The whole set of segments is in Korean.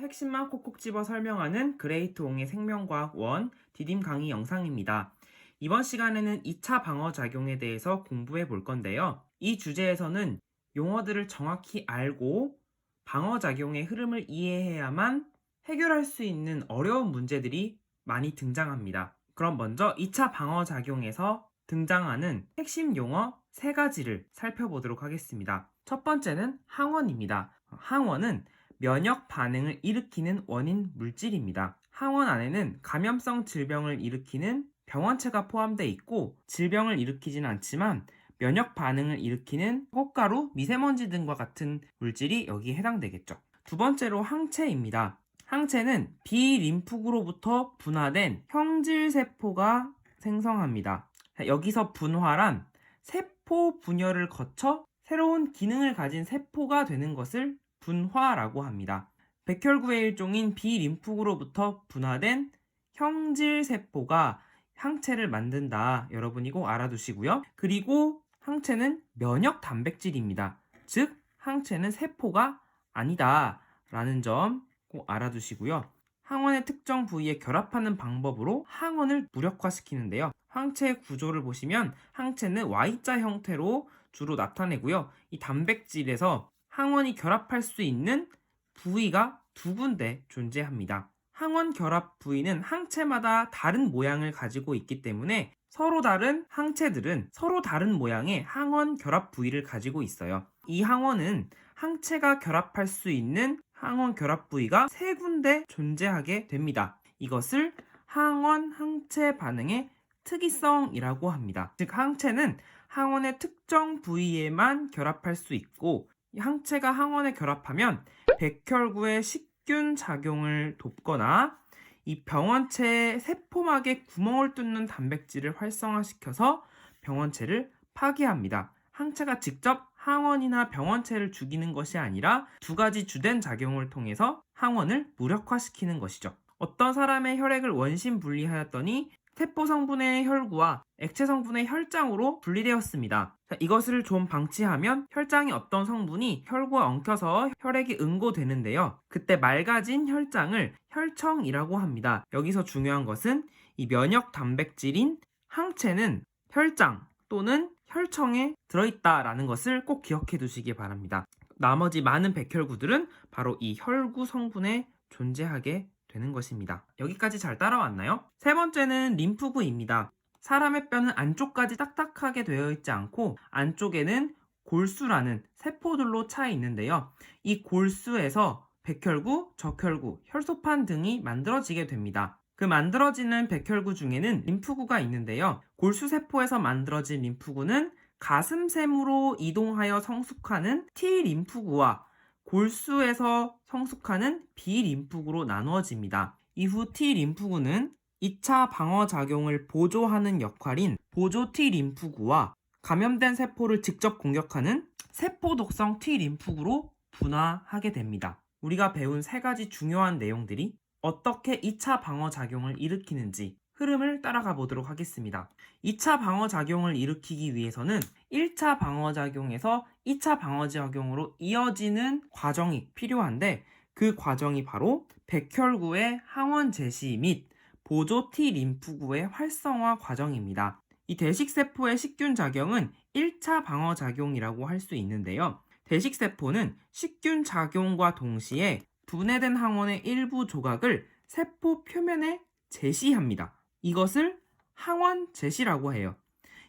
핵심만 콕콕 집어 설명하는 그레이트옹의 생명과학 1 디딤 강의 영상입니다. 이번 시간에는 2차 방어작용에 대해서 공부해 볼 건데요. 이 주제에서는 용어들을 정확히 알고 방어작용의 흐름을 이해해야만 해결할 수 있는 어려운 문제들이 많이 등장합니다. 그럼 먼저 2차 방어작용에서 등장하는 핵심 용어 3가지를 살펴보도록 하겠습니다. 첫 번째는 항원입니다. 항원은 면역 반응을 일으키는 원인 물질입니다. 항원 안에는 감염성 질병을 일으키는 병원체가 포함되어 있고 질병을 일으키지는 않지만 면역 반응을 일으키는 꽃가루, 미세먼지 등과 같은 물질이 여기에 해당되겠죠. 두 번째로 항체입니다. 항체는 비림프구로부터 분화된 형질세포가 생성합니다. 여기서 분화란 세포 분열을 거쳐 새로운 기능을 가진 세포가 되는 것을 분화라고 합니다. 백혈구의 일종인 비림프구로부터 분화된 형질세포가 항체를 만든다. 여러분이 꼭 알아두시고요. 그리고 항체는 면역 단백질입니다. 즉 항체는 세포가 아니다 라는 점 꼭 알아두시고요. 항원의 특정 부위에 결합하는 방법으로 항원을 무력화시키는데요. 항체의 구조를 보시면 항체는 Y자 형태로 주로 나타내고요. 이 단백질에서 항원이 결합할 수 있는 부위가 두 군데 존재합니다. 항원 결합 부위는 항체마다 다른 모양을 가지고 있기 때문에 서로 다른 항체들은 서로 다른 모양의 항원 결합 부위를 가지고 있어요. 이 항원은 항체가 결합할 수 있는 항원 결합 부위가 3군데 존재하게 됩니다. 이것을 항원 항체 반응의 특이성이라고 합니다. 즉 항체는 항원의 특정 부위에만 결합할 수 있고 항체가 항원에 결합하면 백혈구의 식균 작용을 돕거나 이 병원체의 세포막에 구멍을 뚫는 단백질을 활성화시켜서 병원체를 파괴합니다. 항체가 직접 항원이나 병원체를 죽이는 것이 아니라 두 가지 주된 작용을 통해서 항원을 무력화시키는 것이죠. 어떤 사람의 혈액을 원심 분리하였더니 세포 성분의 혈구와 액체 성분의 혈장으로 분리되었습니다. 이것을 좀 방치하면 혈장의 어떤 성분이 혈구와 엉켜서 혈액이 응고되는데요. 그때 맑아진 혈장을 혈청이라고 합니다. 여기서 중요한 것은 이 면역 단백질인 항체는 혈장 또는 혈청에 들어있다라는 것을 꼭 기억해 두시기 바랍니다. 나머지 많은 백혈구들은 바로 이 혈구 성분에 존재하게 되는 것입니다. 여기까지 잘 따라왔나요? 세 번째는 림프구입니다. 사람의 뼈는 안쪽까지 딱딱하게 되어 있지 않고 안쪽에는 골수라는 세포들로 차 있는데요. 이 골수에서 백혈구, 적혈구, 혈소판 등이 만들어지게 됩니다. 그 만들어지는 백혈구 중에는 림프구가 있는데요. 골수세포에서 만들어진 림프구는 가슴샘으로 이동하여 성숙하는 T림프구와 골수에서 성숙하는 B림프구로 나누어집니다. 이후 T림프구는 2차 방어작용을 보조하는 역할인 보조 T림프구와 감염된 세포를 직접 공격하는 세포독성 T림프구로 분화하게 됩니다. 우리가 배운 3가지 중요한 내용들이 어떻게 2차 방어작용을 일으키는지 흐름을 따라가 보도록 하겠습니다. 2차 방어작용을 일으키기 위해서는 1차 방어작용에서 2차 방어작용으로 이어지는 과정이 필요한데 그 과정이 바로 백혈구의 항원 제시 및 보조 T림프구의 활성화 과정입니다. 이 대식세포의 식균 작용은 1차 방어작용이라고 할 수 있는데요. 대식세포는 식균 작용과 동시에 분해된 항원의 일부 조각을 세포 표면에 제시합니다. 이것을 항원 제시라고 해요.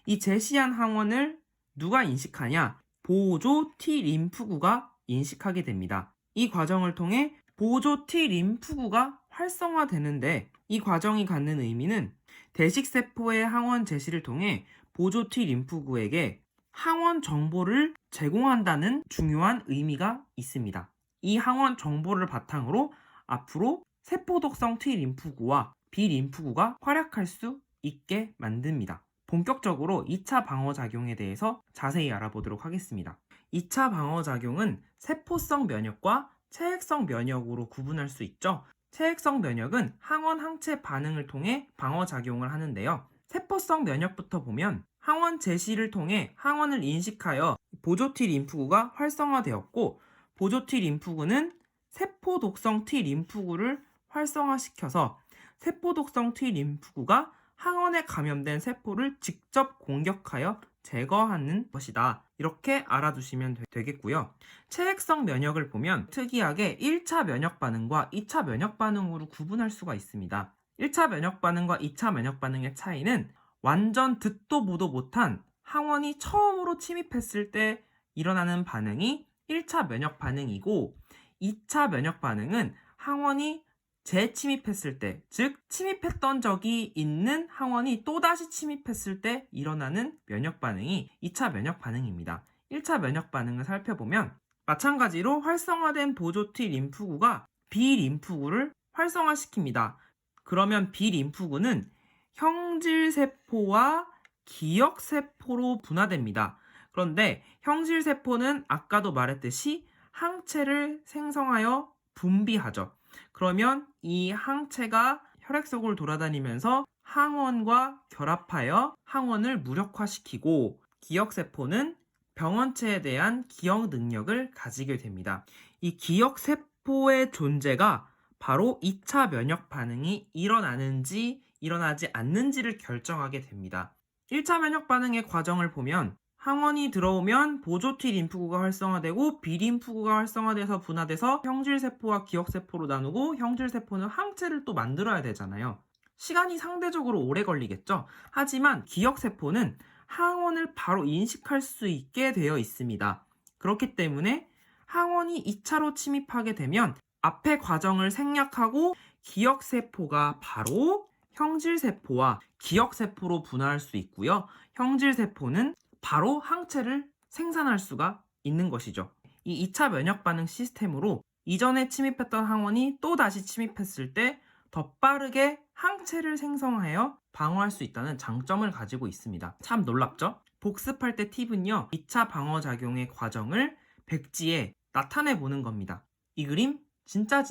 이 제시한 항원을 누가 인식하냐? 보조 T림프구가 인식하게 됩니다. 이 과정을 통해 보조 T림프구가 활성화되는데 이 과정이 갖는 의미는 대식세포의 항원 제시를 통해 보조 T림프구에게 항원 정보를 제공한다는 중요한 의미가 있습니다. 이 항원 정보를 바탕으로 앞으로 세포독성 T림프구와 B림프구가 활약할 수 있게 만듭니다. 본격적으로 2차 방어작용에 대해서 자세히 알아보도록 하겠습니다. 2차 방어작용은 세포성 면역과 체액성 면역으로 구분할 수 있죠. 체액성 면역은 항원 항체 반응을 통해 방어작용을 하는데요. 세포성 면역부터 보면 항원 제시를 통해 항원을 인식하여 보조 T림프구가 활성화되었고 보조 T림프구는 세포 독성 T 림프구를 활성화시켜서 세포 독성 T 림프구가 항원에 감염된 세포를 직접 공격하여 제거하는 것이다. 이렇게 알아두시면 되겠고요. 체액성 면역을 보면 특이하게 1차 면역 반응과 2차 면역 반응으로 구분할 수가 있습니다. 1차 면역 반응과 2차 면역 반응의 차이는 완전 듣도 보도 못한 항원이 처음으로 침입했을 때 일어나는 반응이 1차 면역 반응이고 2차 면역 반응은 항원이 재침입했을 때, 즉 침입했던 적이 있는 항원이 또다시 침입했을 때 일어나는 면역 반응이 2차 면역 반응입니다. 1차 면역 반응을 살펴보면 마찬가지로 활성화된 보조 T 림프구가 B 림프구를 활성화시킵니다. 그러면 B 림프구는 형질세포와 기억세포로 분화됩니다. 그런데 형질세포는 아까도 말했듯이 항체를 생성하여 분비하죠. 그러면 이 항체가 혈액 속을 돌아다니면서 항원과 결합하여 항원을 무력화시키고 기억세포는 병원체에 대한 기억 능력을 가지게 됩니다. 이 기억세포의 존재가 바로 2차 면역 반응이 일어나는지 일어나지 않는지를 결정하게 됩니다. 1차 면역 반응의 과정을 보면 항원이 들어오면 보조 T 림프구가 활성화되고 B 림프구가 활성화돼서 분화돼서 형질세포와 기억세포로 나누고 형질세포는 항체를 또 만들어야 되잖아요. 시간이 상대적으로 오래 걸리겠죠. 하지만 기억세포는 항원을 바로 인식할 수 있게 되어 있습니다. 그렇기 때문에 항원이 2차로 침입하게 되면 앞의 과정을 생략하고 기억세포가 바로 형질세포와 기억세포로 분화할 수 있고요. 형질세포는 바로 항체를 생산할 수가 있는 것이죠. 이 2차 면역 반응 시스템으로 이전에 침입했던 항원이 또 다시 침입했을 때 더 빠르게 항체를 생성하여 방어할 수 있다는 장점을 가지고 있습니다. 참 놀랍죠? 복습할 때 팁은요, 2차 방어작용의 과정을 백지에 나타내 보는 겁니다. 이 그림 진짜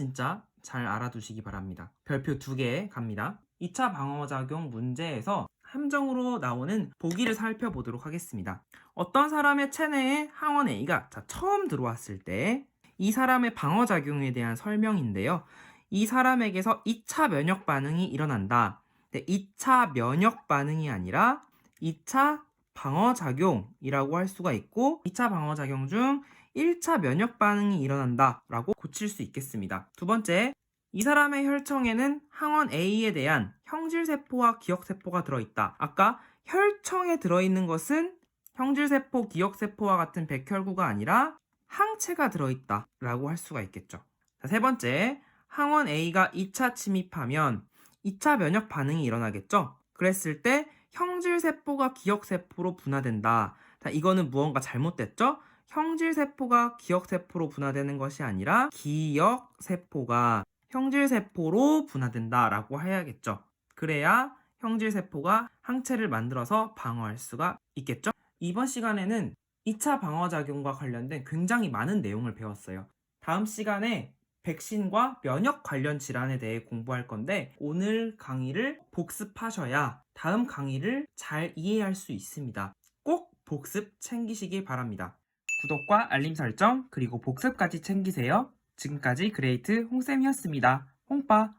잘 알아두시기 바랍니다. 별표 2개 갑니다. 2차 방어작용 문제에서 함정으로 나오는 보기를 살펴보도록 하겠습니다. 어떤 사람의 체내에 항원 A가 처음 들어왔을 때 이 사람의 방어작용에 대한 설명인데요. 이 사람에게서 2차 면역 반응이 일어난다. 2차 면역 반응이 아니라 2차 방어작용이라고 할 수가 있고 2차 방어작용 중 1차 면역 반응이 일어난다 라고 고칠 수 있겠습니다. 두 번째, 이 사람의 혈청에는 항원 A에 대한 형질세포와 기억세포가 들어있다. 아까 혈청에 들어있는 것은 형질세포, 기억세포와 같은 백혈구가 아니라 항체가 들어있다 라고 할 수가 있겠죠. 세 번째, 항원 A가 2차 침입하면 2차 면역 반응이 일어나겠죠. 그랬을 때 형질세포가 기억세포로 분화된다. 이거는 무언가 잘못됐죠? 형질세포가 기억세포로 분화되는 것이 아니라 기억세포가 형질세포로 분화된다 라고 해야겠죠. 그래야 형질세포가 항체를 만들어서 방어할 수가 있겠죠. 이번 시간에는 2차 방어작용과 관련된 굉장히 많은 내용을 배웠어요. 다음 시간에 백신과 면역 관련 질환에 대해 공부할 건데 오늘 강의를 복습하셔야 다음 강의를 잘 이해할 수 있습니다. 꼭 복습 챙기시기 바랍니다. 구독과 알림 설정 그리고 복습까지 챙기세요. 지금까지 그레이트 홍쌤이었습니다. 홍빠!